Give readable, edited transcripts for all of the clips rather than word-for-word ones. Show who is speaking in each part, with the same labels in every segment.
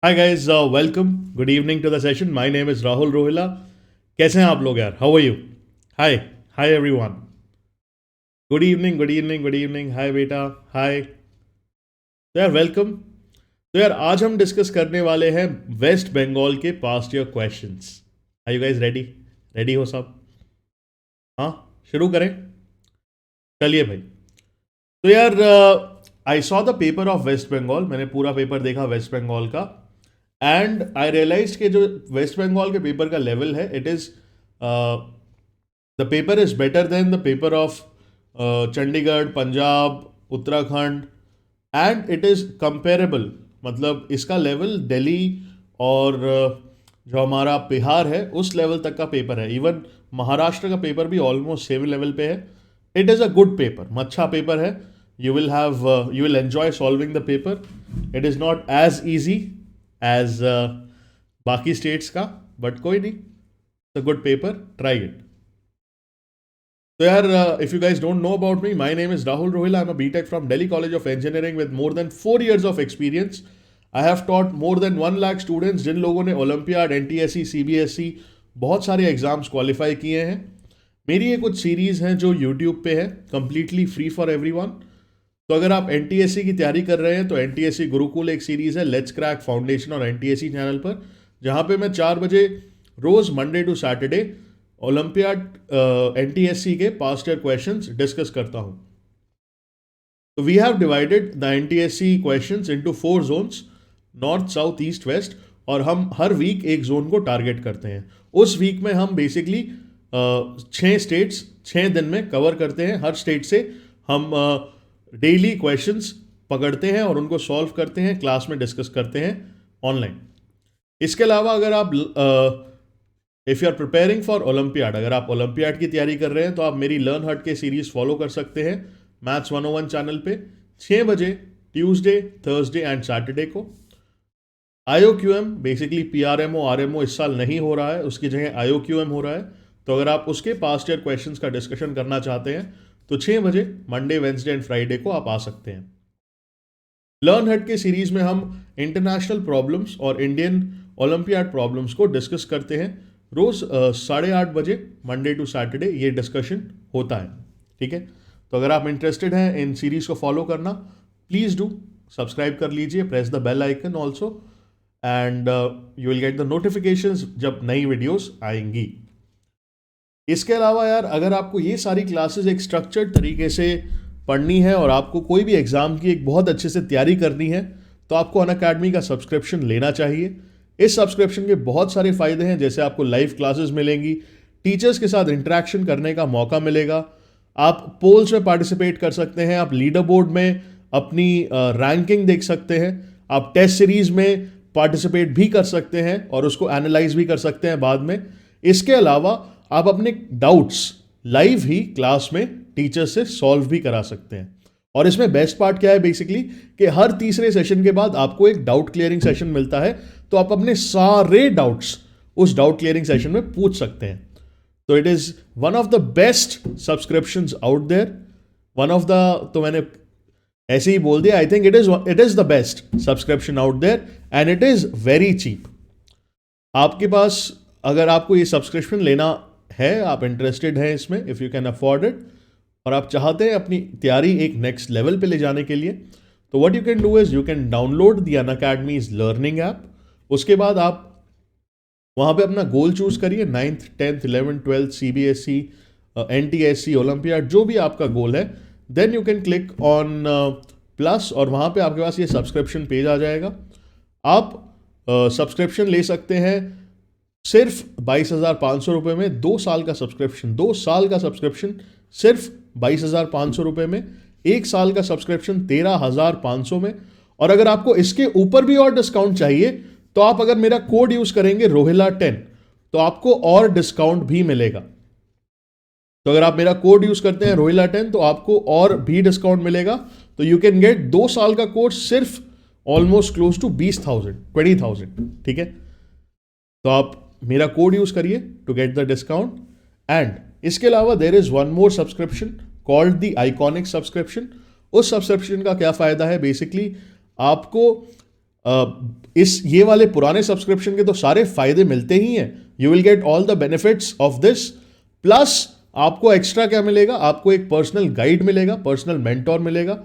Speaker 1: Hi guys, welcome. Good evening to the session. My name is Rahul Rohila. कैसे हैं आप लोग यार? How are you? Hi. Hi everyone. Good evening, good evening, good evening. Hi बेटा. Hi. तो यार welcome. तो यार आज हम डिस्कस करने वाले हैं वेस्ट बंगाल के past year questions. Are you guys ready? Ready हो सब? हाँ, शुरू करें. चलिए भाई. तो यार I saw the paper of West Bengal. मैंने पूरा पेपर देखा वेस्ट बंगाल का. एंड आई रियलाइज कि जो वेस्ट बंगाल के पेपर का लेवल है, it is the paper is better than the paper of Chandigarh, Punjab, Uttarakhand. And it is comparable. मतलब इसका लेवल दिल्ली और जो हमारा बिहार है उस लेवल तक का पेपर है. इवन महाराष्ट्र का पेपर भी ऑलमोस्ट सेम लेवल पे है. It is a good paper, अच्छा पेपर है. You will enjoy solving the paper. It is not as easy as बाकी स्टेट्स का, बट कोई नहीं. It's a good paper. Try it. So yeah, if you guys don't know about me, my name is Rahul Rohila. I'm a BTech from Delhi College of Engineering with more than 4 years of experience. I have taught more than 1 lakh students जिन लोगों ने olympiad, NTSE, CBSE बहुत सारे exams qualify किए हैं. मेरी ये कुछ series हैं जो यूट्यूब पे है, कम्प्लीटली फ्री फॉर एवरीवन. तो अगर आप NTSE की तैयारी कर रहे हैं तो NTSE गुरुकुल एक सीरीज़ है, लेट्स क्रैक फाउंडेशन और NTSE चैनल पर, जहाँ पे मैं 4 बजे रोज़ Monday to Saturday Olympiad NTSE के पास्ट ईयर क्वेश्चंस डिस्कस करता हूँ. तो we have divided the NTSE questions into 4 zones, north, south, east, west. और हम हर वीक एक जोन को टारगेट करते हैं. उस वीक में हम बेसिकली 6 स्टेट्स 6 दिन में कवर करते हैं. हर स्टेट से हम डेली क्वेश्चंस पकड़ते हैं और उनको सॉल्व करते हैं, क्लास में डिस्कस करते हैं ऑनलाइन. इसके अलावा अगर आप if you are preparing for olympiad, अगर आप ओलंपियाड की तैयारी कर रहे हैं तो आप मेरी लर्न हट के सीरीज़ फॉलो कर सकते हैं मैथ्स 101 चैनल पे 6 बजे ट्यूसडे, थर्सडे एंड सैटरडे को. IOQM बेसिकली PRMO RMO इस साल नहीं हो रहा है, उसकी जगह IOQM हो रहा है. तो अगर आप उसके पास्ट ईयर क्वेश्चंस का डिस्कशन करना चाहते हैं तो 6 बजे मंडे, वेंसडे एंड फ्राइडे को आप आ सकते हैं. लर्न हट के सीरीज़ में हम इंटरनेशनल प्रॉब्लम्स और इंडियन ओलंपियाड प्रॉब्लम्स को डिस्कस करते हैं. रोज़ 8:30 बजे मंडे टू सैटरडे ये डिस्कशन होता है. ठीक है. तो अगर आप इंटरेस्टेड हैं इन सीरीज़ को फॉलो करना, प्लीज़ डू सब्सक्राइब कर लीजिए. Press the bell icon also and you will get the notifications जब नई वीडियोस आएंगी. इसके अलावा यार, अगर आपको ये सारी क्लासेस एक स्ट्रक्चर्ड तरीके से पढ़नी है और आपको कोई भी एग्ज़ाम की एक बहुत अच्छे से तैयारी करनी है तो आपको अनअकैडमी का सब्सक्रिप्शन लेना चाहिए. इस सब्सक्रिप्शन के बहुत सारे फ़ायदे हैं, जैसे आपको लाइव क्लासेस मिलेंगी, टीचर्स के साथ इंटरेक्शन करने का मौका मिलेगा, आप पोल्स में पार्टिसिपेट कर सकते हैं, आप लीडर बोर्ड में अपनी रैंकिंग देख सकते हैं, आप टेस्ट सीरीज़ में पार्टिसिपेट भी कर सकते हैं और उसको एनालाइज भी कर सकते हैं बाद में. इसके अलावा आप अपने डाउट्स लाइव ही क्लास में टीचर से सॉल्व भी करा सकते हैं. और इसमें बेस्ट पार्ट क्या है बेसिकली कि हर तीसरे सेशन के बाद आपको एक डाउट क्लियरिंग सेशन मिलता है, तो आप अपने सारे डाउट्स उस डाउट क्लियरिंग सेशन में पूछ सकते हैं. तो it is one of the best subscriptions out there. One of the, तो मैंने ऐसे ही बोल दिया, I think it is the best subscription out there and it is very cheap. आपके पास अगर आपको ये सब्सक्रिप्शन लेना है, आप इंटरेस्टेड हैं इसमें, if you can afford it, और आप चाहते हैं अपनी तैयारी एक नेक्स्ट लेवल पे ले जाने के लिए, तो what you can do is you can download the Unacademy's learning app. उसके बाद आप वहाँ पे अपना गोल चूज़ करिए, 9th 10th 11th 12th CBSE, NTSE, olympiad, जो भी आपका गोल है. Then you can click on plus और वहाँ पे आपके पास ये सब्सक्रिप्शन पेज आ जाएगा. आप सब्सक्रिप्शन ले सकते हैं सिर्फ 22,500 रुपये में. 2 साल का सब्सक्रिप्शन, 2 साल का सब्सक्रिप्शन सिर्फ 22,500 रुपये में. 1 साल का सब्सक्रिप्शन 13,500 में. और अगर आपको इसके ऊपर भी और डिस्काउंट चाहिए तो आप अगर मेरा कोड यूज करेंगे रोहिला10 तो आपको और डिस्काउंट भी मिलेगा. तो अगर आप मेरा कोड यूज करते हैं रोहिला10 तो आपको और भी डिस्काउंट मिलेगा. तो यू कैन गेट 2 साल का कोर्स सिर्फ ऑलमोस्ट क्लोज टू 20,000 20,000. ठीक है. तो आप मेरा कोड यूज करिए to get the discount. And इसके अलावा there is one more subscription called the iconic subscription. उस सब्सक्रिप्शन का क्या फायदा है? बेसिकली आपको इस ये वाले पुराने सब्सक्रिप्शन के तो सारे फायदे मिलते ही हैं. You will get all the benefits of this, plus आपको एक्स्ट्रा क्या मिलेगा, आपको एक पर्सनल गाइड मिलेगा, पर्सनल मेंटोर मिलेगा,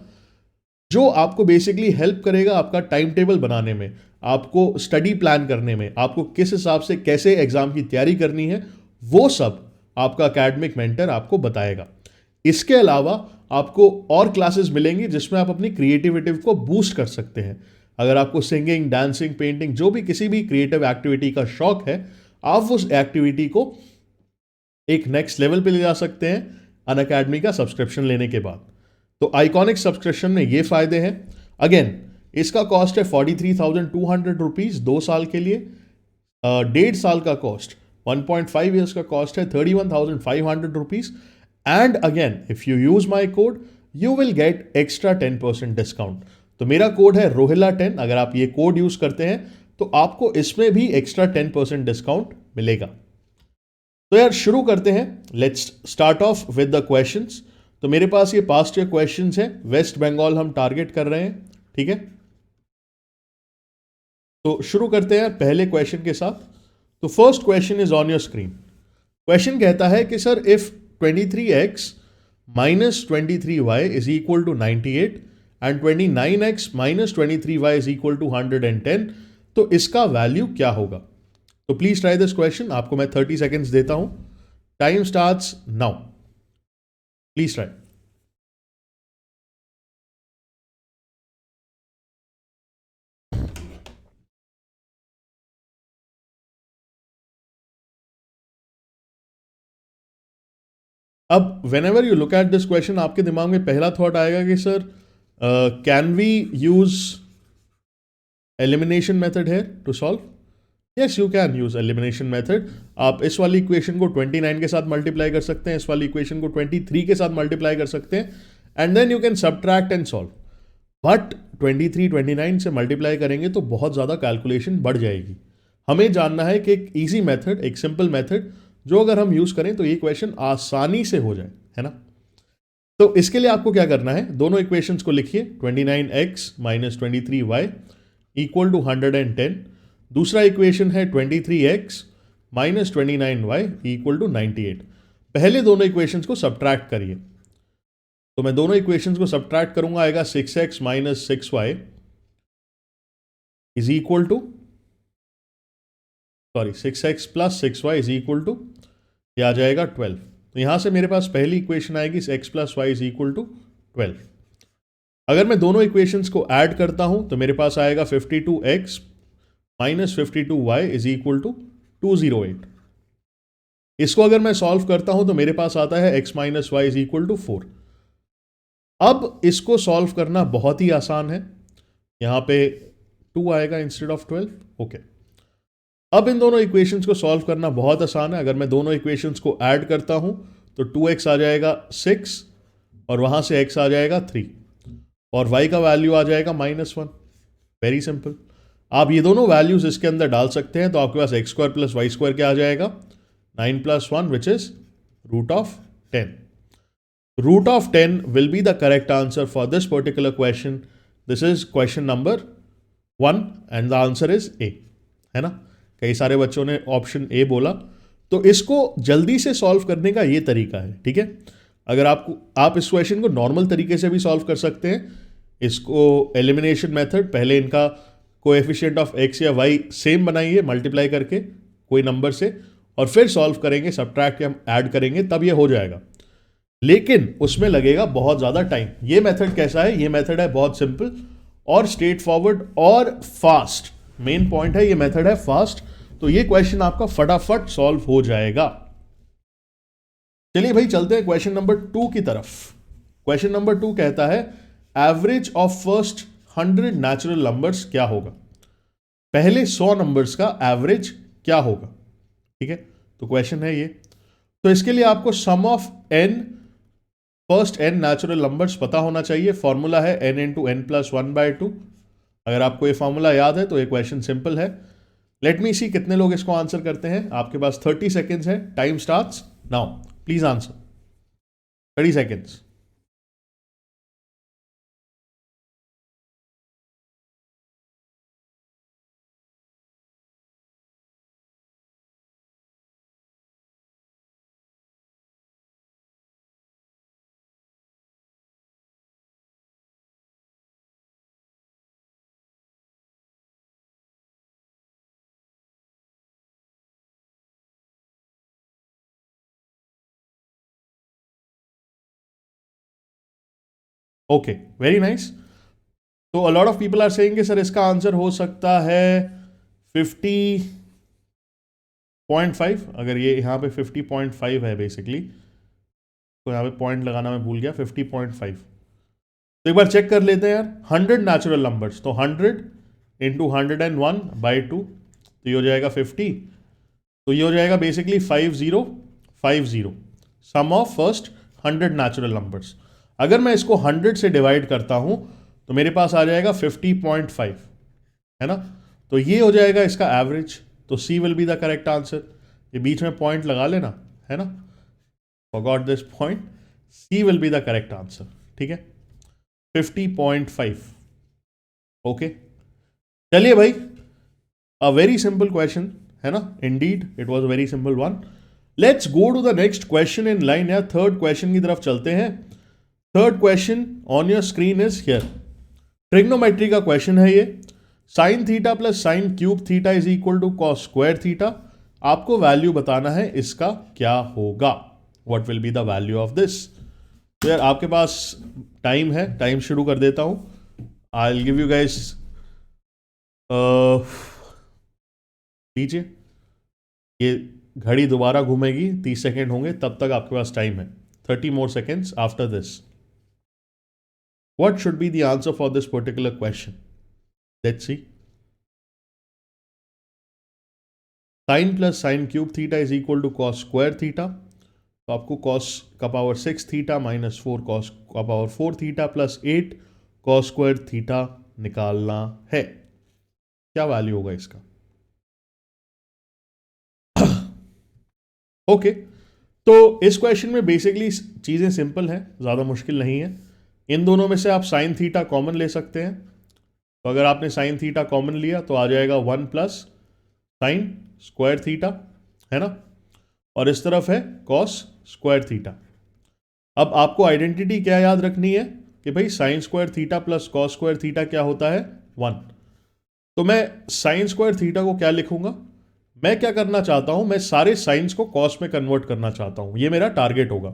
Speaker 1: जो आपको बेसिकली हेल्प करेगा आपका टाइम टेबल बनाने में, आपको स्टडी प्लान करने में, आपको किस हिसाब से कैसे एग्जाम की तैयारी करनी है, वो सब आपका एकेडमिक मेंटर आपको बताएगा. इसके अलावा आपको और क्लासेस मिलेंगी जिसमें आप अपनी क्रिएटिविटी को बूस्ट कर सकते हैं. अगर आपको सिंगिंग, डांसिंग, पेंटिंग, जो भी किसी भी क्रिएटिव एक्टिविटी का शौक है, आप उस एक्टिविटी को एक नेक्स्ट लेवल पे ले जा सकते हैं अनअकैडमी का सब्सक्रिप्शन लेने के बाद. तो आइकॉनिक सब्सक्रिप्शन में ये फायदे हैं. अगेन इसका कॉस्ट है 43,200 रुपीज 2 साल के लिए. 1.5 साल का कॉस्ट, 1.5 ईयर्स का कॉस्ट है 31,500 rupees. And again if you use my code you will get extra 10% discount. तो मेरा कोड है रोहिला10. अगर आप ये कोड यूज करते हैं तो आपको इसमें भी एक्स्ट्रा 10% डिस्काउंट मिलेगा. तो यार शुरू करते हैं. Let's start of with the questions. तो मेरे पास ये पास्ट ईयर क्वेश्चंस हैं. वेस्ट बंगाल हम टारगेट कर रहे हैं, ठीक है. तो शुरू करते हैं पहले क्वेश्चन के साथ. तो first question is on your screen. Question कहता है कि sir if 23x minus 23y is equal to 98 and 29x minus 23y is equal to 110, तो इसका वैल्यू क्या होगा. तो प्लीज ट्राई दिस क्वेश्चन. आपको मैं 30 सेकेंड्स देता हूं. Time starts now. Please try. अब whenever you look at this question, आपके दिमाग में पहला थॉट आएगा कि sir can we use elimination method है to solve. Yes you can use elimination method. आप इस वाली इक्वेशन को 29 के साथ मल्टीप्लाई कर सकते हैं, इस वाली इक्वेशन को 23 के साथ मल्टीप्लाई कर सकते हैं, and then you can subtract and solve. But 23 29 से मल्टीप्लाई करेंगे तो बहुत ज़्यादा कैलकुलेशन बढ़ जाएगी. हमें जानना है कि एक ईजी मेथड, एक सिंपल मेथड जो अगर हम यूज करें तो ये क्वेश्चन आसानी से हो जाए, है ना. तो इसके लिए आपको क्या करना है, दोनों इक्वेशंस को लिखिए. 29x minus 23y equal to 110. दूसरा इक्वेशन है 23x minus 29y equal to 98. पहले दोनों इक्वेशंस को सब्ट्रैक्ट करिए. तो मैं दोनों इक्वेशंस को सब्ट्रैक्ट करूंगा. आएगा 6x minus 6y is equal to 6x plus 6y is equal to, ये आ जाएगा 12. तो यहां से मेरे पास पहली इक्वेशन आएगी x plus y is equal to 12. अगर मैं दोनों इक्वेशंस को ऐड करता हूं तो मेरे पास आएगा 52x minus 52y is equal to 208. इसको अगर मैं सॉल्व करता हूं तो मेरे पास आता है x minus y is equal to 4. अब इसको सॉल्व करना बहुत ही आसान है. यहां पे 2 आएगा इंस्टेड ऑफ 12. ओके. अब इन दोनों इक्वेशंस को सॉल्व करना बहुत आसान है. अगर मैं दोनों इक्वेशंस को ऐड करता हूं तो 2x आ जाएगा 6 और वहां से x आ जाएगा 3 और y का वैल्यू आ जाएगा -1. Very simple. आप ये दोनों वैल्यूज इसके अंदर डाल सकते हैं तो आपके पास x square plus y square क्या आ जाएगा, 9 प्लस 1 which is root of 10. Root of 10 will be the correct answer for this particular question. This is question number 1 and the answer is A, है ना. कई सारे बच्चों ने ऑप्शन ए बोला. तो इसको जल्दी से सॉल्व करने का ये तरीका है, ठीक है. अगर आप इस क्वेश्चन को नॉर्मल तरीके से भी सॉल्व कर सकते हैं. इसको एलिमिनेशन मेथड, पहले इनका कोएफिशिएंट ऑफ एक्स या वाई सेम बनाइए मल्टीप्लाई करके कोई नंबर से, और फिर सॉल्व करेंगे, सब्ट्रैक्ट या ऐड करेंगे, तब ये हो जाएगा. लेकिन उसमें लगेगा बहुत ज़्यादा टाइम. ये मेथड कैसा है, ये मेथड है बहुत सिंपल और स्ट्रेट फॉरवर्ड और फास्ट. मेन पॉइंट है ये मेथड है फास्ट. तो ये क्वेश्चन आपका फटाफट सॉल्व हो जाएगा. चलिए भाई चलते हैं क्वेश्चन नंबर 2 की तरफ. क्वेश्चन नंबर 2 कहता है average of first 100 natural numbers क्या होगा. पहले 100 नंबर्स का एवरेज क्या होगा, ठीक है. तो क्वेश्चन है ये. तो इसके लिए आपको sum of n, first n natural numbers पता होना चाहिए. फॉर्मूला है n इंटू n प्लस 1/2. अगर आपको ये फॉर्मूला याद है तो ये क्वेश्चन सिंपल है. लेट मी सी कितने लोग इसको आंसर करते हैं. आपके पास 30 सेकेंड्स है. Time starts now. Please answer. 30 seconds. Okay, very nice. तो a lot of people are saying कि सर इसका आंसर हो सकता है 50.5। अगर ये यहाँ पे 50.5 है बेसिकली, तो यहाँ पे पॉइंट लगाना मैं भूल गया, 50.5। तो एक बार चेक कर लेते हैं यार। 100 नेचुरल नंबर्स, तो 100 इंटू 101/2, तो ये हो जाएगा 50। तो ये हो जाएगा basically 5050, sum of first 100 natural numbers. अगर मैं इसको 100 से डिवाइड करता हूं तो मेरे पास आ जाएगा 50.5, है ना। तो ये हो जाएगा इसका एवरेज। तो C will be the correct answer. ये बीच में पॉइंट लगा लेना, है ना, forgot this point. C will be the correct answer, ठीक है, 50.5। ओके, चलिए भाई, अ वेरी सिंपल क्वेश्चन, है ना, indeed it was a very simple one. Let's go to the next question in line. या थर्ड क्वेश्चन की तरफ चलते हैं। Third question on your screen is here. Trigonometry का क्वेश्चन है ये। Sine theta plus sine cube theta is equal to cos square theta. आपको value बताना है इसका क्या होगा, what will be the value of this. तो यार आपके पास टाइम है, टाइम शुरू कर देता हूं। I will give you guys दीजिए, ये घड़ी दोबारा घूमेगी, 30 सेकेंड होंगे, तब तक आपके पास टाइम है। 30 more seconds after this. What should be the answer for this particular question? Let's see. Sin plus sin cube theta is equal to cos square theta. तो आपको cos का पावर 6 थीटा माइनस 4 cos का power 4 theta plus 8 cos square theta निकालना है। क्या value होगा इसका? Okay, तो इस क्वेश्चन में बेसिकली चीज़ें सिंपल हैं, ज़्यादा मुश्किल नहीं है। इन दोनों में से आप साइन थीटा कॉमन ले सकते हैं। तो अगर आपने साइन थीटा कॉमन लिया तो आ जाएगा 1 प्लस साइन स्क्वायर थीटा, है ना, और इस तरफ है कॉस स्क्वायर थीटा। अब आपको आइडेंटिटी क्या याद रखनी है कि भाई sign square theta plus cos square theta क्या होता है, 1। तो मैं साइन स्क्वायर थीटा को क्या लिखूंगा, मैं क्या करना चाहता हूं, मैं सारे साइंस को कॉस में कन्वर्ट करना चाहता हूं, ये मेरा टारगेट होगा।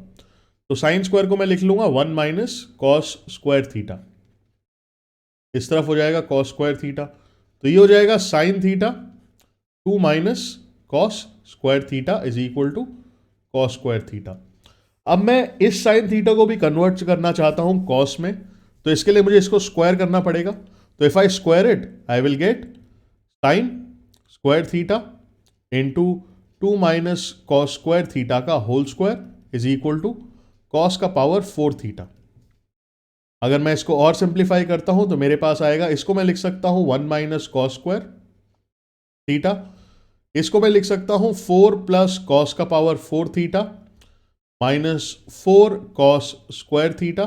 Speaker 1: तो साइन स्क्वायर को मैं लिख लूंगा 1 माइनस कॉस स्क्वायर थीटा, इस तरफ हो जाएगा कॉस स्क्वायर थीटा। तो ये हो जाएगा sine theta 2 minus cos square theta is equal to cos square theta. अब मैं इस साइन थीटा को भी कन्वर्ट करना चाहता हूं कॉस में, तो इसके लिए मुझे इसको स्क्वायर करना पड़ेगा। तो if I square it I will get sine square theta into 2 minus cos square theta का whole square is equal to cos का पावर 4 थीटा। अगर मैं इसको और सिंप्लीफाई करता हूं तो मेरे पास आएगा, इसको मैं लिख सकता हूं 1 माइनस कॉस स्क्वायर थीटा, इसको मैं लिख सकता हूं 4 प्लस कॉस का power 4 theta minus 4 cos square theta,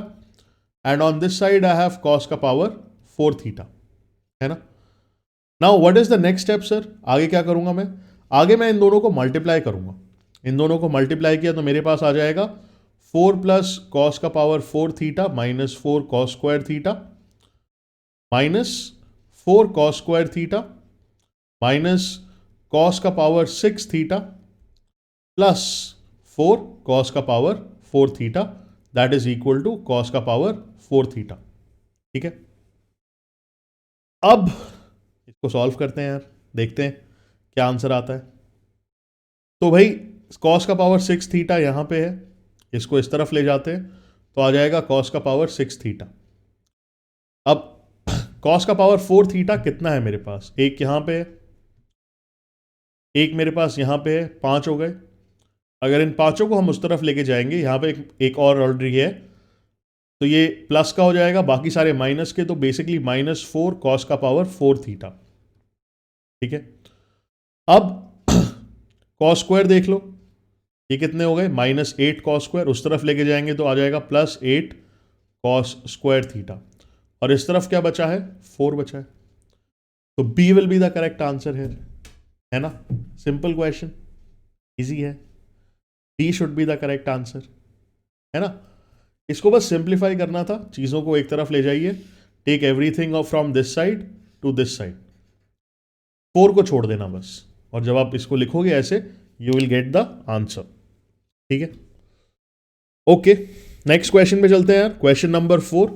Speaker 1: and on this side I have cos का पावर 4 थीटा, है ना। Now what is the next step sir? आगे क्या करूंगा मैं? आगे मैं इन दोनों को मल्टीप्लाई करूंगा। इन दोनों को मल्टीप्लाई किया तो मेरे पास आ जाएगा 4 प्लस कॉस का power 4 theta minus 4 cos square theta minus 4 cos square theta minus cos का पावर 6 थीटा प्लस 4 कॉस का power 4 theta, that is equal to cos का पावर 4 थीटा। ठीक है, अब इसको सॉल्व करते हैं यार, देखते हैं क्या आंसर आता है। तो भाई कॉस का पावर 6 थीटा यहां पे है, इसको इस तरफ ले जाते हैं तो आ जाएगा कॉस का पावर 6 थीटा। अब कॉस का पावर 4 थीटा कितना है मेरे पास? एक यहां पे है, एक मेरे पास यहां पे है, 5 हो गए। अगर इन पांचों को हम उस तरफ लेके जाएंगे, यहां पे एक और ऑलरेडी है, तो ये प्लस का हो जाएगा, बाकी सारे माइनस के, तो बेसिकली -4 कॉस का पावर 4 थीटा। ठीक है, अब कॉस स्क्वायर देख लो, ये कितने हो गए, -8 कॉस स्क्वायर, उस तरफ लेके जाएंगे तो आ जाएगा +8 कॉस स्क्वायर थीटा, और इस तरफ क्या बचा है, 4 बचा है। तो B will be the correct answer है ना। सिंपल क्वेश्चन, इजी है, D should be the correct answer, है ना। इसको बस सिंप्लीफाई करना था, चीजों को एक तरफ ले जाइए, take everything from this side to this side, 4 को छोड़ देना बस, और जब आप इसको लिखोगे ऐसे you will get the answer. ठीक है, ओके, नेक्स्ट क्वेश्चन पे चलते हैं यार। Question number 4,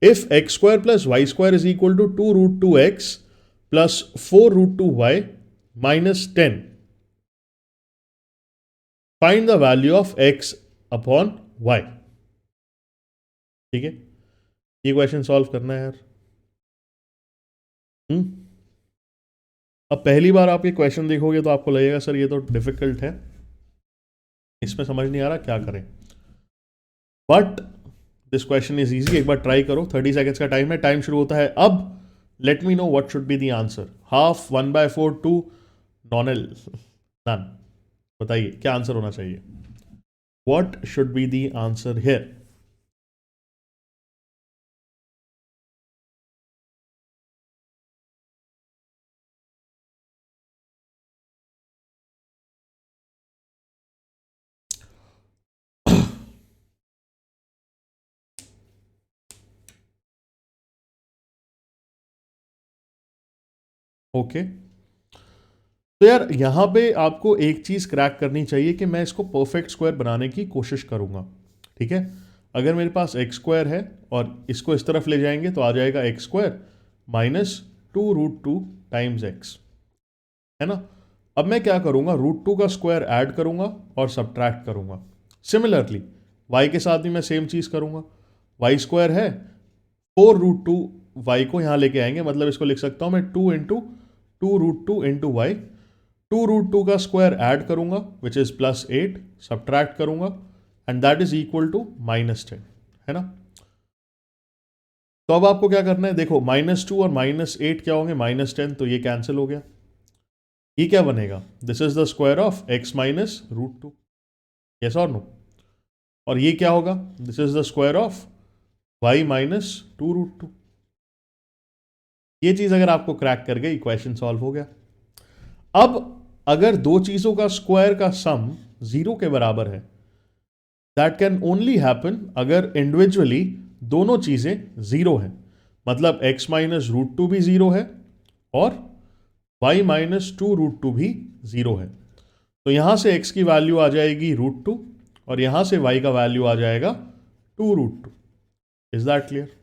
Speaker 1: if x square plus y square is equal to 2 root 2x plus 4 root 2y minus 10, find the value of x upon y. ठीक है, ये question solve करना है यार. अब पहली बार आप ये क्वेश्चन देखोगे तो आपको लगेगा सर ये तो डिफिकल्ट है, इसमें समझ नहीं आ रहा क्या करें. But this question is easy. एक बार ट्राई करो. 30 सेकेंड्स का टाइम है. टाइम शुरू होता है अब. Let me know what should be the answer. Half, 1/4, 2, none, none. बताइए क्या आंसर होना चाहिए. What should be the answer here. Okay, तो यार यहां पे आपको एक चीज क्रैक करनी चाहिए कि मैं इसको परफेक्ट स्क्वायर बनाने की कोशिश करूंगा. ठीक है, अगर मेरे पास एक्स स्क्वायर है और इसको इस तरफ ले जाएंगे तो आ जाएगा x square minus 2 root 2 times x, है ना. अब मैं क्या करूंगा, रूट 2 का स्क्वायर ऐड करूंगा और सब्ट्रैक्ट करूंगा. सिमिलरली वाई के साथ भी मैं सेम चीज करूंगा. वाई स्क्वायर है, 4 रूट 2 वाई को यहां लेके आएंगे, मतलब इसको लिख सकता हूं मैं 2 into 2 root 2 into y. 2 root 2 का स्क्वायर ऐड करूंगा विच इज प्लस 8, सब्ट्रैक्ट करूंगा and that is equal to -10, है ना. तो अब आपको क्या करना है, देखो -2 और -8 क्या होंगे, -10, तो ये कैंसिल हो गया. ये क्या बनेगा, this is the square of x minus root 2. Yes और नो. और ये क्या होगा, this is the square of y minus 2 root 2. ये चीज अगर आपको क्रैक कर गई, इक्वेशन सॉल्व हो गया. अब अगर दो चीजों का स्क्वायर का सम 0 के बराबर है, दैट कैन ओनली हैपन अगर इंडिविजुअली दोनों चीजें 0 हैं. मतलब x माइनस रूट 2 भी 0 है और y माइनस 2 रूट 2 भी 0 है. तो यहां से x की वैल्यू आ जाएगी रूट 2 और यहां से y का वैल्यू आ जाएगा 2 root 2. Is that clear.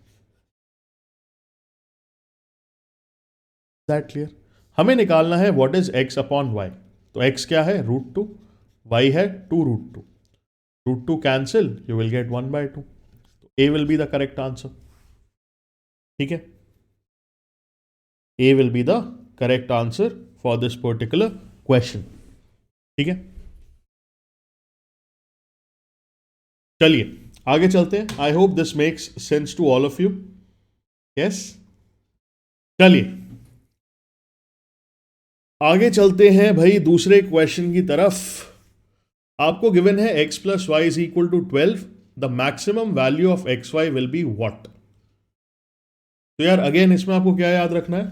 Speaker 1: That clear. हमें निकालना है what is x upon y. तो x क्या है, रूट 2, y है 2 root 2. Root 2 cancel, you will get 1/2. तो a will be the correct answer. ठीक है, a will be the correct answer for this particular question. ठीक है, चलिए आगे चलते हैं. I hope this makes sense to all of you. Yes, चलिए आगे चलते हैं भाई दूसरे क्वेश्चन की तरफ. आपको गिवन है x plus y is equal to 12. The maximum value of x y will be what. तो यार अगेन इसमें आपको क्या याद रखना है,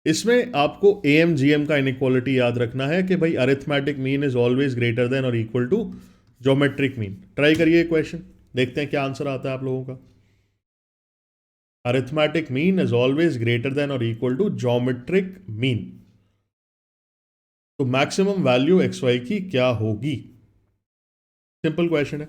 Speaker 1: इसमें आपको एम जी एम का इनइक्वालिटी याद रखना है कि भाई arithmetic mean is always greater than और equal to geometric mean. Try करिए क्वेश्चन, देखते हैं क्या आंसर आता है आप लोगों का. Arithmetic mean is always greater than और इक्वल टू ज्योमेट्रिक मीन. तो मैक्सिमम वैल्यू एक्स वाई की क्या होगी. सिंपल क्वेश्चन है.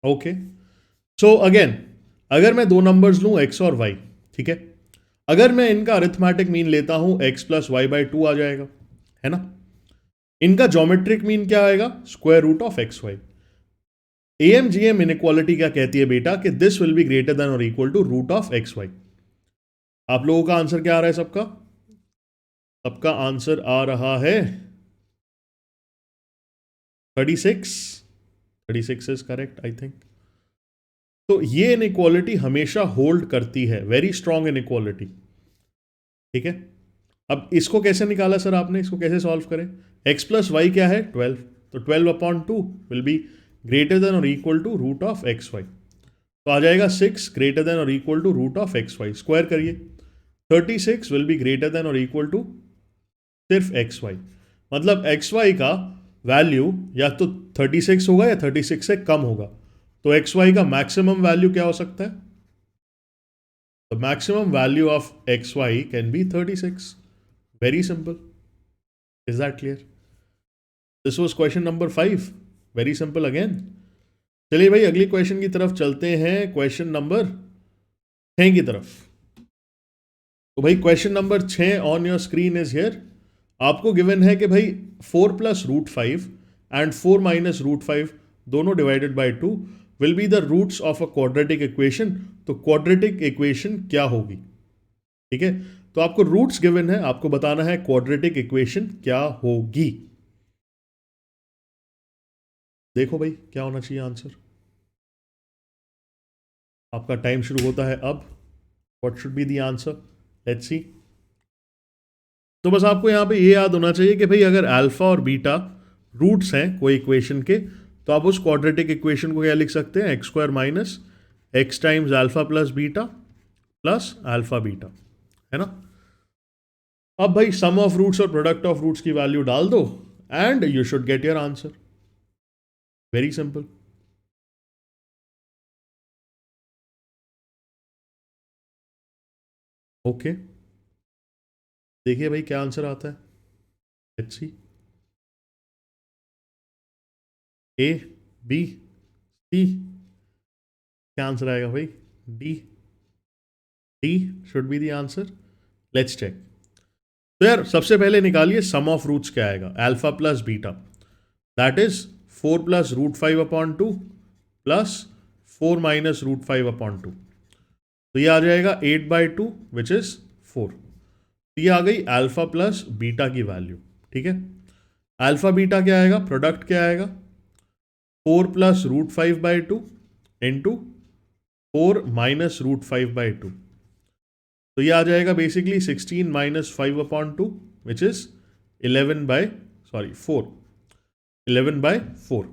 Speaker 1: ओके, सो अगेन अगर मैं दो नंबर्स लूं x और y, ठीक है, अगर मैं इनका अरिथमेटिक मीन लेता हूं x प्लस वाई बाई 2 आ जाएगा, है ना. इनका ज्योमेट्रिक मीन क्या आएगा, square root of x Y. AM GM inequality क्या कहती है बेटा, कि this will be greater than और equal to root of x Y. आप लोगों का आंसर क्या आ रहा है सबका, सबका आंसर आ रहा है 36. 36 इज करेक्ट आई थिंक. तो ये इनइक्वालिटी हमेशा होल्ड करती है, वेरी स्ट्रॉन्ग इनइक्वालिटी. ठीक है, अब इसको कैसे निकाला सर आपने, इसको कैसे सॉल्व करें? x प्लस वाई क्या है? 12, तो 12/2 विल बी ग्रेटर देन और equal to root of x y, तो आ जाएगा 6 ग्रेटर देन और equal to root of x y, square करिए, 36 विल बी ग्रेटर देन और इक्वल टू सिर्फ एक्स वाई, मतलब एक्स वाई का वैल्यू या तो 36 होगा या 36 से कम होगा, तो एक्स वाई का मैक्सिमम वैल्यू क्या हो सकता है? The maximum value of x y can be 36. Very simple. Is that clear? This was question number 5. Very simple again. चलिए भाई अगली क्वेश्चन की तरफ चलते हैं, क्वेश्चन नंबर 6 की तरफ. तो भाई question number 6 on your screen is here. आपको गिवन है कि भाई 4 plus root 5 and 4 minus root 5 दोनों divided by 2 will be the roots of a quadratic equation. तो क्वाड्रेटिक इक्वेशन क्या होगी? ठीक है, तो आपको रूट्स गिवन है, आपको बताना है क्वाड्रेटिक इक्वेशन क्या होगी. देखो भाई क्या होना चाहिए आंसर. आपका टाइम शुरू होता है अब. What should be the answer? Let's see. तो बस आपको यहां पे ये याद होना चाहिए कि भाई अगर अल्फा और बीटा रूट्स हैं कोई इक्वेशन के, तो आप उस क्वाड्रेटिक इक्वेशन को क्या लिख सकते हैं? X square minus x times alpha plus beta plus alpha beta, है ना. अब भाई सम ऑफ रूट्स और प्रोडक्ट ऑफ रूट्स की वैल्यू डाल दो and you should get your answer. Very simple. Okay, देखिए भाई क्या आंसर आता है. Let's see. A, B, C. क्या आंसर आएगा भाई? D. D should be the answer. Let's check. तो यार सबसे पहले निकालिए सम ऑफ रूट्स क्या आएगा. Alpha plus beta that is 4 plus root 5/2 plus 4 minus root 5/2, तो ये आ जाएगा 8/2 विच इज 4. ये आ गई अल्फा प्लस बीटा की वैल्यू. ठीक है, अल्फा बीटा क्या आएगा? प्रोडक्ट क्या आएगा? 4 plus root 5/2 into 4 minus root 5/2, तो ये आ जाएगा बेसिकली 16 माइनस 5/2 विच इज 4. 11/4.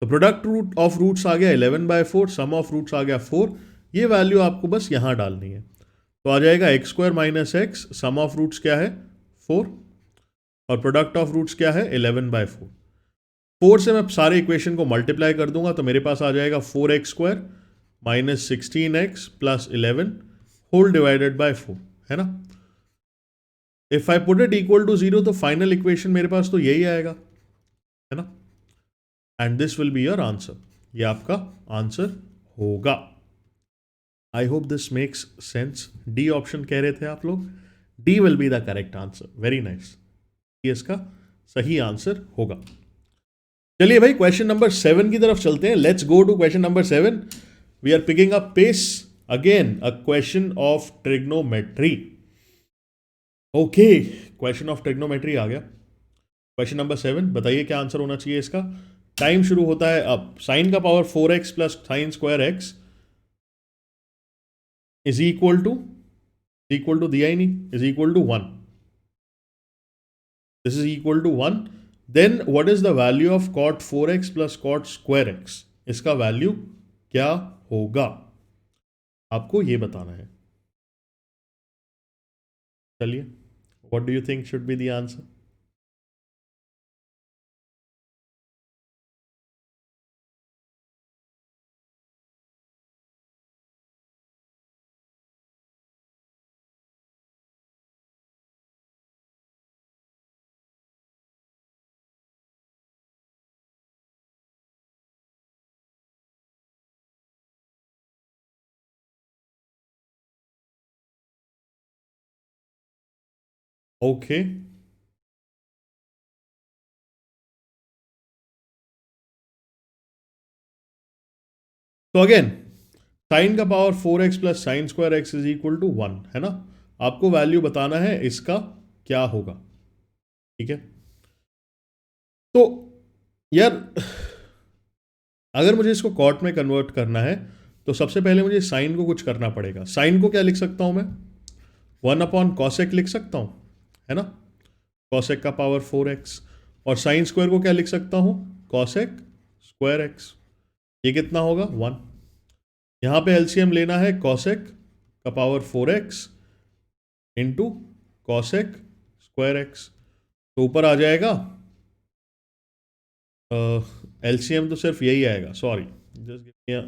Speaker 1: तो प्रोडक्ट रूट ऑफ रूट्स आ गया 11/4, सम ऑफ रूट्स आ गया 4. ये वैल्यू आपको बस यहां डालनी है, तो आ जाएगा x square minus x, sum of roots क्या है? 4 और प्रोडक्ट ऑफ रूट्स क्या है? 11/4. 4 से मैं सारे इक्वेशन को मल्टीप्लाई कर दूंगा तो मेरे पास आ जाएगा 4x square minus 16x plus 11 whole divided by 4, है ना. If I put it equal to 0 तो फाइनल इक्वेशन मेरे पास तो यही आएगा, है ना. And this will be your answer. ये आपका आंसर होगा. आई hope this makes sense. D option कह रहे थे आप लोग. D will be the correct answer. Very nice. ये इसका सही आंसर होगा. चलिए भाई क्वेश्चन नंबर 7 की तरफ चलते हैं. Let's go to question number 7. We are picking up pace again. A question of trigonometry. Okay, question of trigonometry आ गया. क्वेश्चन नंबर 7, बताइए क्या आंसर होना चाहिए इसका. टाइम शुरू होता है अब. साइन का power 4x plus sine square x is equal to दिया ही नहीं, is equal to 1. This is equal to 1. Then what is the value of cot 4x plus cot square x. इसका वैल्यू क्या होगा आपको ये बताना है. चलिए, what do you think should be the answer. Okay, तो अगेन साइन का power 4x plus sine square x is equal to 1, है ना. आपको वैल्यू बताना है इसका क्या होगा. ठीक है, तो यार अगर मुझे इसको कॉट में कन्वर्ट करना है तो सबसे पहले मुझे साइन को कुछ करना पड़ेगा. साइन को क्या लिख सकता हूं मैं? 1/cosec लिख सकता हूं. है ना, कॉसेक का पावर 4x, और साइन स्क्वायर को क्या लिख सकता हूँ, कॉसेक स्क्वायर एक्स। ये कितना होगा 1। यहाँ पे एलसीएम लेना है कॉसेक का power 4x into cosec square x, तो ऊपर आ जाएगा एलसीएम तो सिर्फ यही आएगा, सॉरी जस्ट गिव मी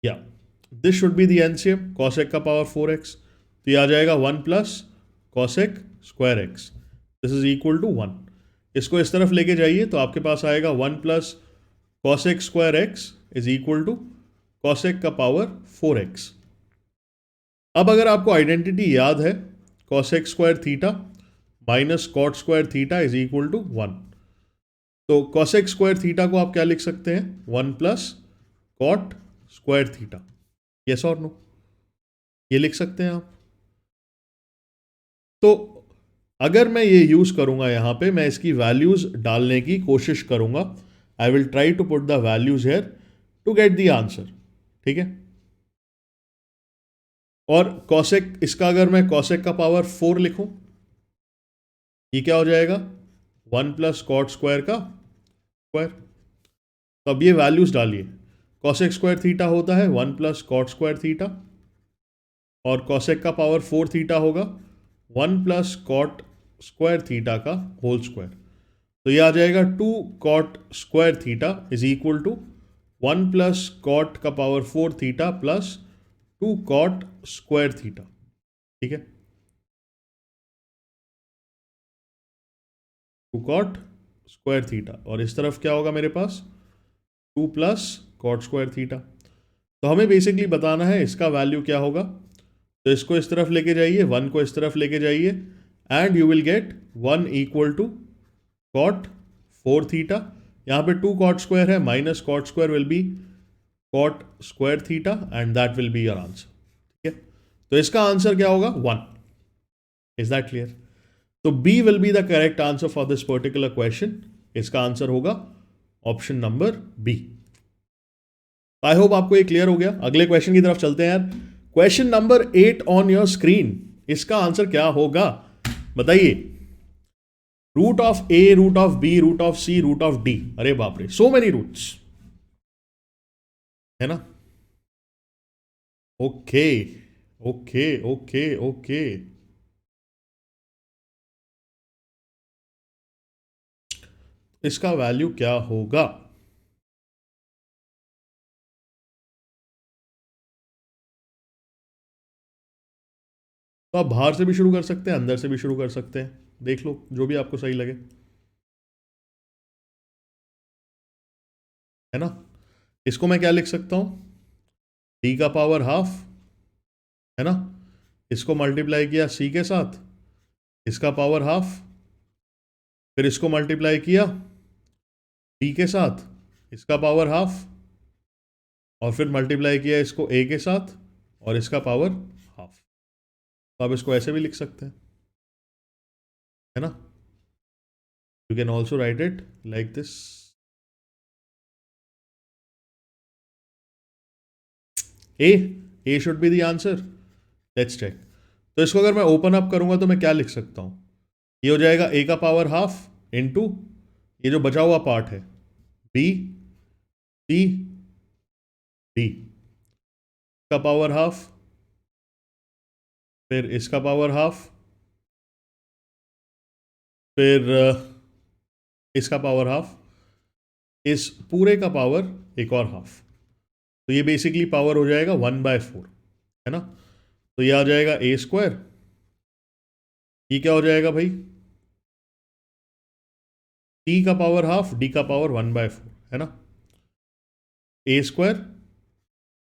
Speaker 1: या this should be the LCM cosec का पावर 4x, तो ये आ जाएगा 1 plus cosec square x, this is equal to 1। इसको इस तरफ लेके जाइए तो आपके पास आएगा 1 plus cosec square x is equal to cosec का पावर 4x। अब अगर आपको आइडेंटिटी याद है, cosec square theta minus cot square theta is equal to 1, तो कॉसेक स्क्वायर थीटा को आप क्या लिख सकते हैं, 1 plus cot square theta, yes और नो, ये लिख सकते हैं आप। तो अगर मैं ये यूज करूंगा, यहां पे मैं इसकी वैल्यूज डालने की कोशिश करूंगा, I will try to put the values here to get the answer, ठीक है। और कॉसेक, इसका अगर मैं कॉसेक का पावर 4 लिखूं, ये क्या हो जाएगा, 1 प्लस कॉट स्क्वायर का स्क्वायर। तो अब ये वैल्यूज डालिए, कॉसेक स्क्वायर थीटा होता है 1 प्लस कॉट स्क्वायर थीटा, और कॉसेक का पावर 4 थीटा होगा 1 प्लस कॉट स्क्वायर थीटा का होल स्क्वायर, तो ये आ जाएगा 2 cot square theta is equal to 1 plus cot का power 4 theta plus 2 cot square theta, ठीक है, 2 कॉट स्क्वायर थीटा, और इस तरफ क्या होगा मेरे पास 2 प्लस कॉट स्क्वायर थीटा। तो हमें बेसिकली बताना है इसका वैल्यू क्या होगा, तो इसको इस तरफ लेके जाइए, 1 को इस तरफ लेके जाइए, and you will get 1 equal to cot 4 theta, यहाँ पे 2 कॉट स्क्वायर है, minus cot square will be cot square theta, and that will be your answer, ठीक है। तो इसका आंसर क्या होगा 1, इज दैट क्लियर। तो B will be the correct answer for this particular question, इसका आंसर होगा option number B. I hope आपको ये क्लियर हो गया। अगले क्वेश्चन की तरफ चलते हैं यार, question number 8 on your screen, इसका आंसर क्या होगा बताइए। Root of A, root of B, root of C, root of D, अरे बाप रे, सो मेनी रूट्स, है ना। ओके ओके ओके ओके, इसका वैल्यू क्या होगा, तो आप बाहर से भी शुरू कर सकते हैं, अंदर से भी शुरू कर सकते हैं, देख लो जो भी आपको सही लगे, है ना। इसको मैं क्या लिख सकता हूं, डी का पावर हाफ, है ना, इसको मल्टीप्लाई किया सी के साथ, इसका पावर हाफ, फिर इसको मल्टीप्लाई किया डी के साथ, इसका पावर हाफ, और फिर मल्टीप्लाई किया इसको ए के साथ और इसका पावर हाफ। तो आप इसको ऐसे भी लिख सकते हैं, है ना, you can also write it like this. A should be the answer, let's check. तो इसको अगर मैं ओपन अप करूंगा तो मैं क्या लिख सकता हूं, ये हो जाएगा ए का पावर हाफ इंटू ये जो बचा हुआ पार्ट है बी सी डी का पावर हाफ, फिर इसका पावर हाफ, फिर इसका पावर हाफ, इस पूरे का पावर एक और हाफ, तो ये बेसिकली पावर हो जाएगा 1/4, है ना। तो ये आ जाएगा ए स्क्वायर, ये क्या हो जाएगा भाई, टी का पावर हाफ, डी का पावर 1/4, है ना, ए स्क्वायर,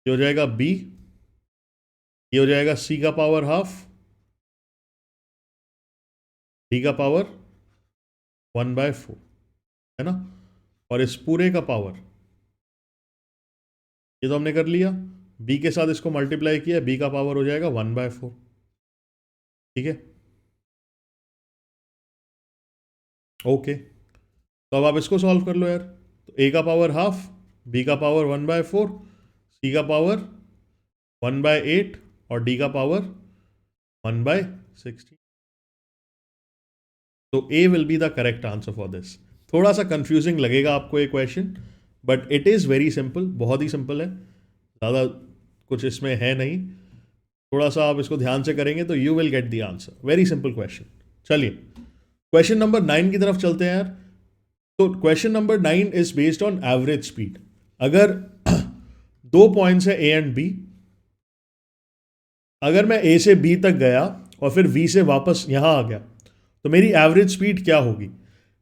Speaker 1: ये हो जाएगा बी, ये हो जाएगा सी का पावर हाफ, डी का पावर 1/4, है ना, और इस पूरे का पावर, ये तो हमने कर लिया, बी के साथ इसको मल्टीप्लाई किया, बी का पावर हो जाएगा 1/4, ठीक है, ओके। तो अब आप इसको सॉल्व कर लो यार, तो ए का पावर हाफ, बी का पावर 1/4, सी का पावर 1/8 और डी का पावर 1/16। तो A will be the correct answer for this. थोड़ा सा कंफ्यूजिंग लगेगा आपको ये question, but it is very simple, बहुत ही सिंपल है, ज़्यादा कुछ इसमें है नहीं. थोड़ा सा आप इसको ध्यान से करेंगे तो you will get the answer. Very simple question. चलिए क्वेश्चन नंबर 9 की तरफ चलते हैं यार. तो question number 9 is based on average speed. अगर दो पॉइंट्स है ए एंड बी, अगर मैं ए से बी तक गया और फिर बी से वापस यहां आ गया तो मेरी एवरेज स्पीड क्या होगी.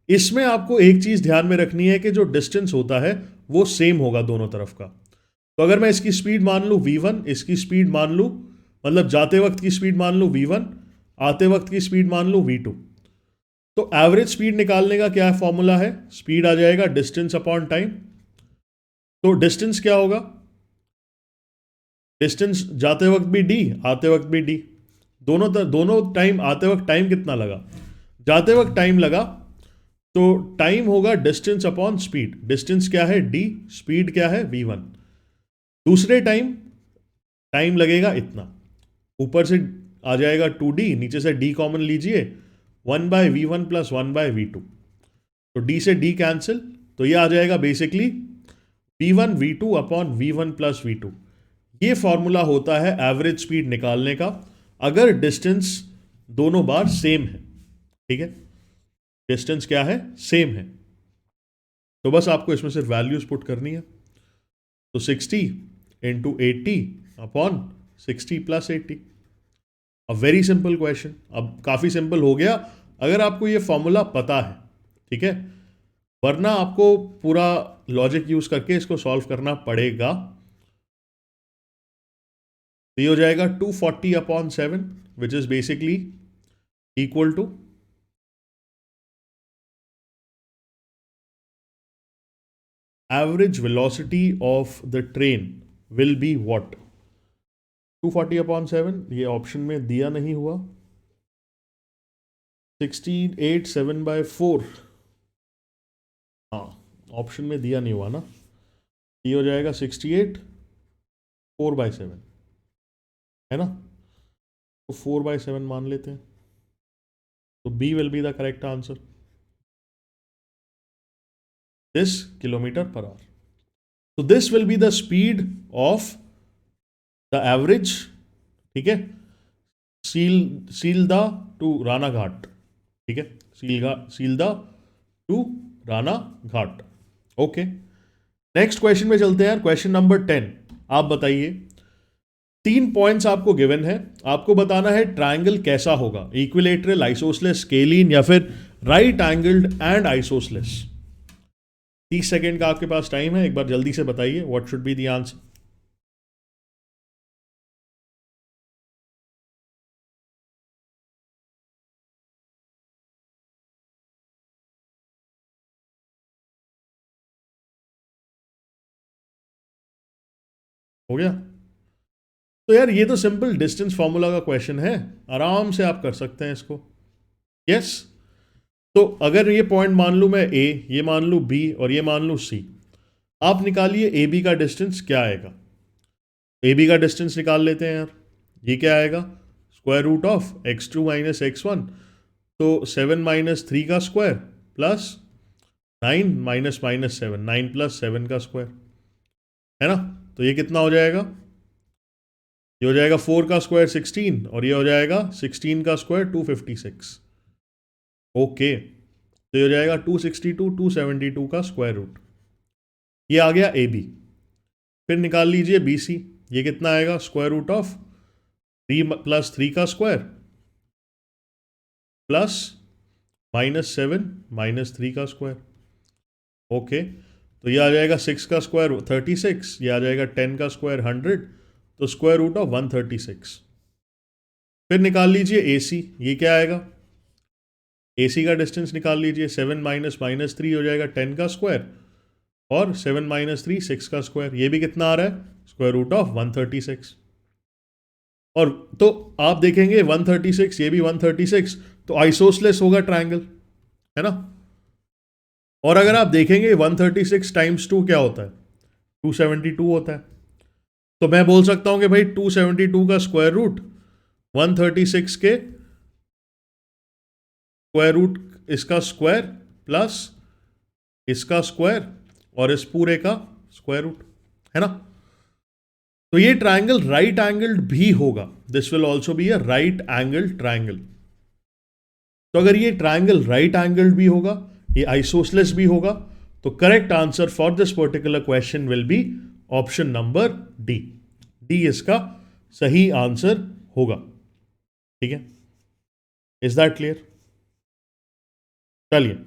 Speaker 1: इसमें आपको एक चीज ध्यान में रखनी है कि जो डिस्टेंस होता है वो सेम होगा दोनों तरफ का. तो अगर मैं इसकी स्पीड मान लूँ v1, इसकी स्पीड मान लूँ, मतलब जाते वक्त की स्पीड मान लूँ v1, आते वक्त की स्पीड मान लूँ v2, तो एवरेज स्पीड निकालने का क्या फॉर्मूला है. स्पीड आ जाएगा डिस्टेंस अपॉन टाइम. तो डिस्टेंस क्या होगा, डिस्टेंस जाते वक्त भी d, आते वक्त भी d, दोनों टाइम. आते वक्त टाइम कितना लगा, जाते वक्त टाइम लगा, तो टाइम होगा डिस्टेंस अपॉन स्पीड. डिस्टेंस क्या है d, स्पीड क्या है v1. दूसरे टाइम लगेगा इतना, ऊपर से आ जाएगा 2d, नीचे से d कॉमन लीजिए, 1/v1 प्लस 1/v2, तो d से d कैंसिल, तो ये आ जाएगा basically v1 v2 upon v1 plus v2. ये फॉर्मूला होता है एवरेज स्पीड निकालने का अगर डिस्टेंस दोनों बार सेम है. ठीक है, डिस्टेंस क्या है, सेम है. तो बस आपको इसमें सिर्फ वैल्यूज पुट करनी है. तो 60 इंटू 80 अपॉन 60 प्लस 80. अ वेरी सिंपल क्वेश्चन. अब काफ़ी सिंपल हो गया अगर आपको ये फॉर्मूला पता है. ठीक है, वरना आपको पूरा लॉजिक यूज करके इसको सॉल्व करना पड़ेगा. तो ये हो जाएगा 240 upon 7 which is basically equal to average velocity of the train will be what. 240 upon 7 ये ऑप्शन में दिया नहीं हुआ. 68 7/4, हाँ ऑप्शन में दिया नहीं हुआ ना. ये हो जाएगा 68 4/7, है ना. तो 4/7 मान लेते हैं. तो B will be the correct answer, this kilometre per hour. तो this will be the speed of the average. ठीक है, सीलदा टू राना घाट. ठीक है, Sealdah to Ranaghat. Okay, next question में चलते हैं. Question number 10. आप बताइए, 3 पॉइंट्स आपको गिवन है, आपको बताना है ट्रायंगल कैसा होगा, इक्विलेटरल, आइसोसलेस, स्केलीन या फिर right angled and isosceles. 30 second का आपके पास टाइम है, एक बार जल्दी से बताइए what should be the answer. हो गया. तो यार ये तो सिंपल डिस्टेंस फॉर्मूला का क्वेश्चन है, आराम से आप कर सकते हैं इसको. यस. तो अगर ये पॉइंट मान लूँ मैं ए, ये मान लूँ बी और ये मान लूँ सी, आप निकालिए ए बी का डिस्टेंस क्या आएगा. ए बी का डिस्टेंस निकाल लेते हैं यार. ये क्या आएगा, square root of x2 minus x1, तो 7 माइनस 3 का square plus 9 minus minus 7, 9 plus 7 का स्क्वायर, है ना. तो ये कितना हो जाएगा, ये हो जाएगा 4 का स्क्वायर 16 और ये हो जाएगा 16 का स्क्वायर 256. ओके, तो ये हो जाएगा 262 272 का स्क्वायर रूट. ये आ गया ए बी. फिर निकाल लीजिए बी सी. ये कितना आएगा, स्क्वायर रूट ऑफ 3 प्लस 3 का स्क्वायर प्लस माइनस 7 माइनस 3 का स्क्वायर. ओके, तो ये आ जाएगा 6 का स्क्वायर 36, ये आ जाएगा 10 का स्क्वायर 100, तो स्क्वायर रूट ऑफ 136. फिर निकाल लीजिए ए सी. ये क्या आएगा, ए सी का डिस्टेंस निकाल लीजिए. 7 माइनस माइनस 3 हो जाएगा 10 का स्क्वायर और 7 माइनस 3 6 का स्क्वायर. ये भी कितना आ रहा है, स्क्वायर रूट ऑफ 136. और तो आप देखेंगे 136, ये भी 136, तो आइसोसलेस होगा ट्रायंगल, है ना. और अगर आप देखेंगे 136 टाइम्स 2 क्या होता है, 272 होता है. तो मैं बोल सकता हूं कि भाई 272 का स्क्वायर रूट 136 के स्क्वायर रूट इसका स्क्वायर प्लस इसका स्क्वायर और इस पूरे का स्क्वायर रूट, है ना। तो ये ट्राइंगल राइट एंगल्ड भी होगा, this will also be a right angled triangle. तो अगर ये ट्राइंगल राइट एंगल्ड भी होगा, ये आइसोसेलेस भी होगा, तो correct answer for this particular question will be option number D. D इसका सही आंसर होगा, ठीक है। Is that clear? चलिए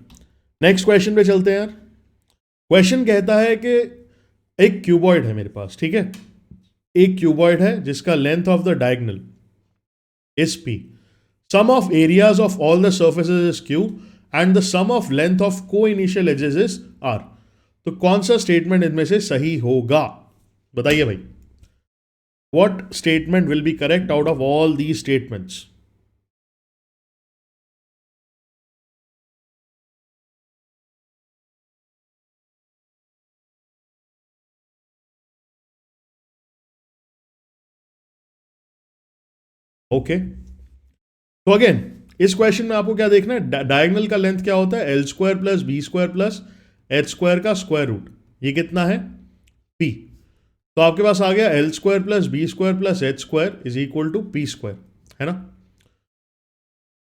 Speaker 1: नेक्स्ट क्वेश्चन पे चलते हैं यार। क्वेश्चन कहता है कि एक क्यूबॉइड है मेरे पास, ठीक है। एक क्यूबॉइड है जिसका length of the diagonal is P, sum of areas of all the surfaces is Q and the sum of length of को इनिशियल एजेस इज आर। तो कौन सा स्टेटमेंट इनमें से सही होगा, बताइए भाई। What statement will be correct out of all these statements? Okay, तो अगेन इस क्वेश्चन में आपको क्या देखना है, डायगोनल का लेंथ क्या होता है, L square plus B square plus H square का स्क्वायर रूट, ये कितना है, पी। तो आपके पास आ गया L square plus B square plus H square is equal to P square, है ना।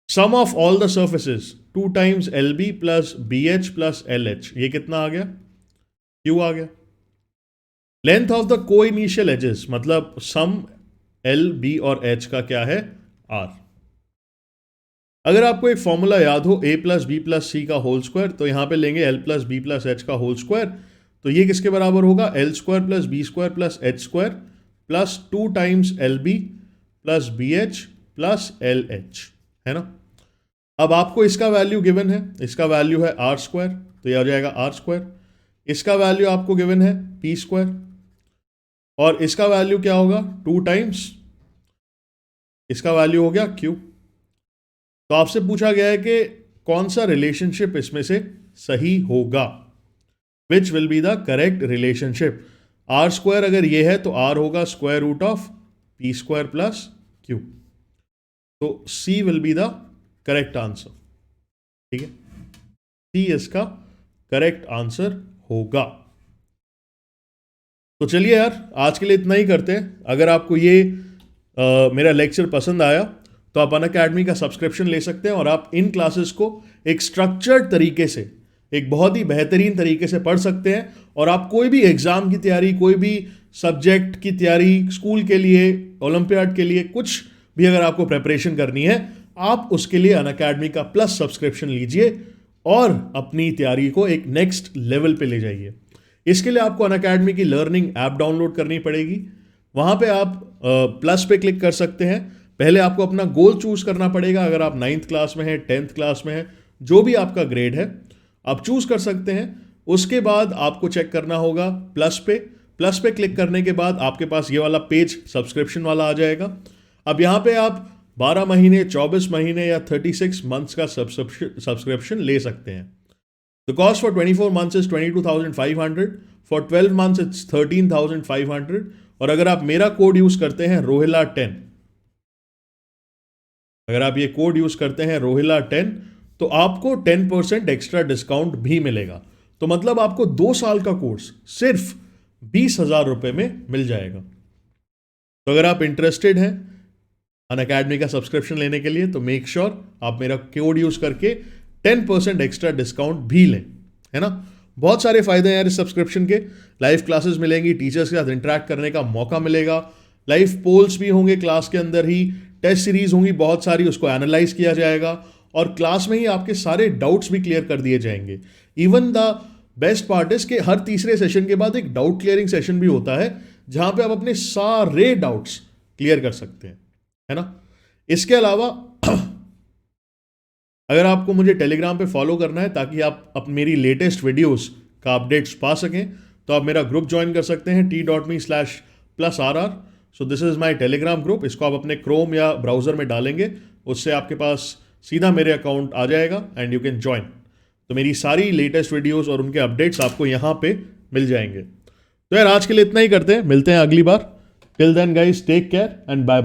Speaker 1: Sum of all the surfaces 2 times L B plus B H plus L H, ये कितना आ गया, क्यू आ गया। लेंथ ऑफ द को initial edges मतलब सम एल बी और एच का क्या है, आर। अगर आपको एक फॉर्मूला याद हो A plus B plus C का होल स्क्वायर, तो यहां पे लेंगे L plus B plus H का होल स्क्वायर, तो ये किसके बराबर होगा, L square plus B square plus H square plus 2 times L B plus B H plus L H, है ना। अब आपको इसका वैल्यू गिवन है, इसका वैल्यू है आर स्क्वायर, तो यह हो जाएगा आर स्क्वायर। इसका वैल्यू आपको गिवन है पी स्क्वायर, और इसका वैल्यू क्या होगा, 2 टाइम्स इसका वैल्यू हो गया क्यू। तो आपसे पूछा गया है कि कौन सा रिलेशनशिप इसमें से सही होगा, which will be the correct relationship. R square अगर ये है तो आर होगा square root of P square plus Q, तो C will be the correct answer, ठीक है। सी इसका करेक्ट आंसर होगा। तो चलिए यार आज के लिए इतना ही करते हैं। अगर आपको ये मेरा लेक्चर पसंद आया तो आप अनअकैडमी का सब्सक्रिप्शन ले सकते हैं और आप इन क्लासेस को एक स्ट्रक्चर्ड तरीके से, एक बहुत ही बेहतरीन तरीके से पढ़ सकते हैं। और आप कोई भी एग्जाम की तैयारी, कोई भी सब्जेक्ट की तैयारी, स्कूल के लिए, ओलंपियाड के लिए, कुछ भी अगर आपको प्रेपरेशन करनी है, आप उसके लिए अनअकैडमी का प्लस सब्सक्रिप्शन लीजिए और अपनी तैयारी को एक नेक्स्ट लेवल पे ले जाइए। इसके लिए आपको अनअकैडमी की लर्निंग ऐप डाउनलोड करनी पड़ेगी। वहां पे आप प्लस पे क्लिक कर सकते हैं। पहले आपको अपना गोल चूज करना पड़ेगा। अगर आप 9th क्लास में हैं, 10th क्लास में हैं, जो भी आपका ग्रेड है आप चूज कर सकते हैं। उसके बाद आपको चेक करना होगा प्लस पे। प्लस पे क्लिक करने के बाद आपके पास ये वाला पेज सब्सक्रिप्शन वाला आ जाएगा। अब यहाँ पे आप 12 महीने, 24 महीने या 36 मंथ्स का सब्सक्रिप्शन ले सकते हैं। The cost for 24 months is 22,500. For 12 months it's 13,500. और अगर आप मेरा कोड यूज करते हैं रोहिला10, अगर आप ये कोड यूज करते हैं रोहिला10, तो आपको 10% एक्स्ट्रा डिस्काउंट भी मिलेगा। तो मतलब आपको 2 साल का कोर्स सिर्फ 20,000 रुपए में मिल जाएगा। तो अगर आप इंटरेस्टेड हैं अनअकैडमी का सब्सक्रिप्शन लेने के लिए, तो मेक श्योर आप मेरा कोड यूज करके 10% एक्स्ट्रा डिस्काउंट भी लें, है ना। बहुत सारे फायदे हैं यार इस सब्सक्रिप्शन के। लाइव क्लासेस मिलेंगी, टीचर्स के साथ इंटरेक्ट करने का मौका मिलेगा, लाइव पोल्स भी होंगे क्लास के अंदर ही, टेस्ट सीरीज होंगी बहुत सारी, उसको एनालाइज किया जाएगा और क्लास में ही आपके सारे डाउट्स भी क्लियर कर दिए जाएंगे। Even the best part is कि हर तीसरे सेशन के बाद एक डाउट क्लियरिंग सेशन भी होता है, जहां पे आप अपने सारे डाउट्स क्लियर कर सकते हैं, है ना। इसके अलावा अगर आपको मुझे टेलीग्राम पे फॉलो करना है ताकि आप मेरी लेटेस्ट वीडियोस का अपडेट्स पा सकें, तो आप मेरा ग्रुप ज्वाइन कर सकते हैं t.me/+rr। So this is my Telegram group. इसको आप अपने क्रोम या ब्राउज़र में डालेंगे, उससे आपके पास सीधा मेरे अकाउंट आ जाएगा एंड यू कैन ज्वाइन। तो मेरी सारी लेटेस्ट वीडियोज़ और उनके अपडेट्स आपको यहाँ पे मिल जाएंगे। तो यार आज के लिए इतना ही करते हैं, मिलते हैं अगली बार। Till then guys take care and bye.